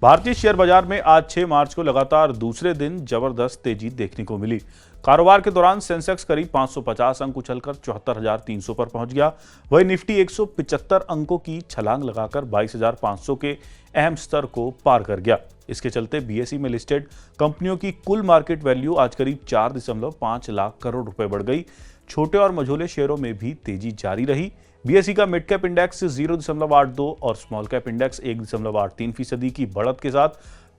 भारतीय शेयर बाजार में आज 6 मार्च को लगातार दूसरे दिन जबरदस्त तेजी देखने को मिली। कारोबार के दौरान सेंसेक्स करीब 550 अंक उछलकर 74,300 पर पहुंच गया। वहीं निफ्टी 175 अंकों की छलांग लगाकर 22,500 के अहम स्तर को पार कर गया। इसके चलते बीएसई में लिस्टेड कंपनियों की कुल मार्केट वैल्यू आज करीब 4.5 लाख करोड़ रुपए बढ़ गई। छोटे और मझोले शेयरों में भी तेजी जारी रही। बीएसई का मिड कैप इंडेक्स 0.82 और स्मॉल कैप इंडेक्स 1.83% की बढ़त के साथ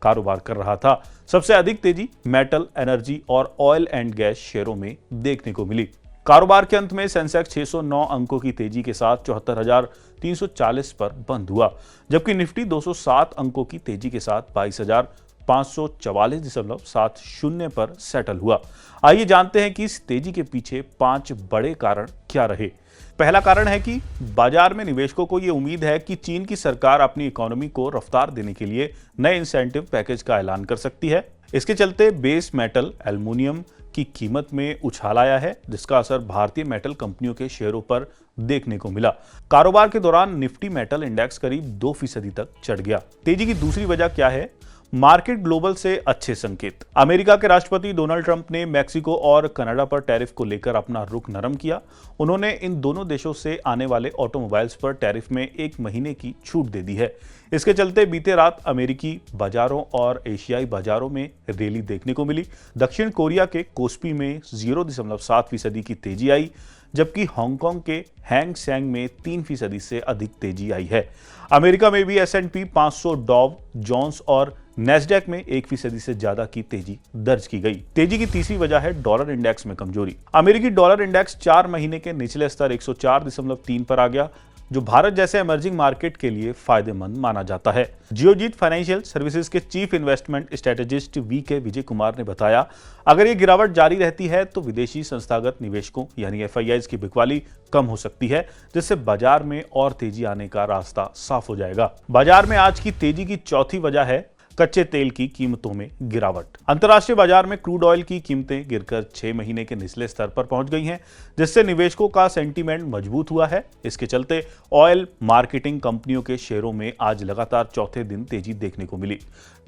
कारोबार कर रहा था। सबसे अधिक तेजी मेटल, एनर्जी और ऑयल एंड गैस शेयरों में देखने को मिली। कारोबार के अंत में सेंसेक्स 609 अंकों की तेजी के साथ 74,340 पर बंद हुआ, जबकि निफ्टी 207 अंकों की तेजी के साथ 22,544.70 पर सेटल हुआ। आइए जानते हैं कि इस तेजी के पीछे 5 बड़े कारण क्या रहे। पहला कारण है कि बाजार में निवेशकों को यह उम्मीद है कि चीन की सरकार अपनी इकोनॉमी को रफ्तार देने के लिए नए इंसेंटिव पैकेज का ऐलान कर सकती है। इसके चलते बेस मेटल एल्युमिनियम की कीमत में उछाल आया है, जिसका असर भारतीय मेटल कंपनियों के शेयरों पर देखने को मिला। कारोबार के दौरान निफ्टी मेटल इंडेक्स करीब 2% तक चढ़ गया। तेजी की दूसरी वजह क्या है? मार्केट ग्लोबल से अच्छे संकेत। अमेरिका के राष्ट्रपति डोनाल्ड ट्रंप ने मैक्सिको और कनाडा पर टैरिफ को लेकर अपना रुख नरम किया। उन्होंने इन दोनों देशों से आने वाले ऑटोमोबाइल्स पर टैरिफ में 1 महीने की छूट दे दी है। इसके चलते बीते रात अमेरिकी बाजारों और एशियाई बाजारों में रैली देखने को मिली। दक्षिण कोरिया के कोस्पी में 0.7% की तेजी आई, जबकि हांगकांग के हैंग सेंग में 3% से अधिक तेजी आई है। अमेरिका में भी S&P 500, डॉव जोन्स और नैस्डैक में 1% से ज्यादा की तेजी दर्ज की गई। तेजी की तीसरी वजह है डॉलर इंडेक्स में कमजोरी। अमेरिकी डॉलर इंडेक्स 4 महीने के निचले स्तर 104.3 पर आ गया, जो भारत जैसे इमर्जिंग मार्केट के लिए फायदेमंद माना जाता है। जियोजीत फाइनेंशियल सर्विसेज के chief investment strategist VK Vijay Kumar ने बताया, अगर ये गिरावट जारी रहती है तो विदेशी संस्थागत निवेशकों यानी FIIs की बिकवाली कम हो सकती है, जिससे बाजार में और तेजी आने का रास्ता साफ हो जाएगा। बाजार में आज की तेजी की चौथी वजह है कच्चे तेल की कीमतों में गिरावट। अंतर्राष्ट्रीय बाजार में क्रूड ऑयल की कीमतें गिरकर 6 महीने के निचले स्तर पर पहुंच गई हैं, जिससे निवेशकों का सेंटीमेंट मजबूत हुआ है। इसके चलते ऑयल मार्केटिंग कंपनियों के शेयरों में आज लगातार चौथे दिन तेजी देखने को मिली।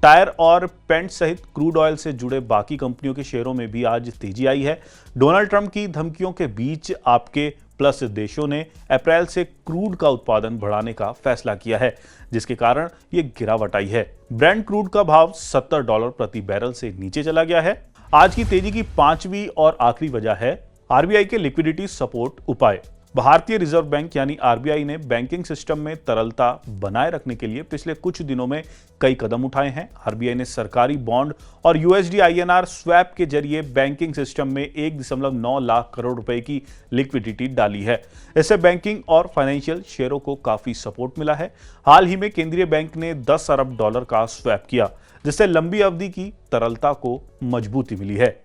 टायर और पेंट सहित क्रूड ऑयल से जुड़े बाकी कंपनियों के शेयरों में भी आज तेजी आई है। डोनाल्ड ट्रंप की धमकियों के बीच आपके प्लस देशों ने अप्रैल से क्रूड का उत्पादन बढ़ाने का फैसला किया है, जिसके कारण ये गिरावट आई है। ब्रेंट क्रूड का भाव $70 प्रति बैरल से नीचे चला गया है। आज की तेजी की 5वीं और आखिरी वजह है RBI के लिक्विडिटी सपोर्ट उपाय। भारतीय रिजर्व बैंक यानी RBI ने बैंकिंग सिस्टम में तरलता बनाए रखने के लिए पिछले कुछ दिनों में कई कदम उठाए हैं। RBI ने सरकारी बॉन्ड और USD INR स्वैप के जरिए बैंकिंग सिस्टम में 1.9 लाख करोड़ रुपए की लिक्विडिटी डाली है। इससे बैंकिंग और फाइनेंशियल शेयरों को काफी सपोर्ट मिला है। हाल ही में केंद्रीय बैंक ने $10 अरब का स्वैप किया, जिससे लंबी अवधि की तरलता को मजबूती मिली है।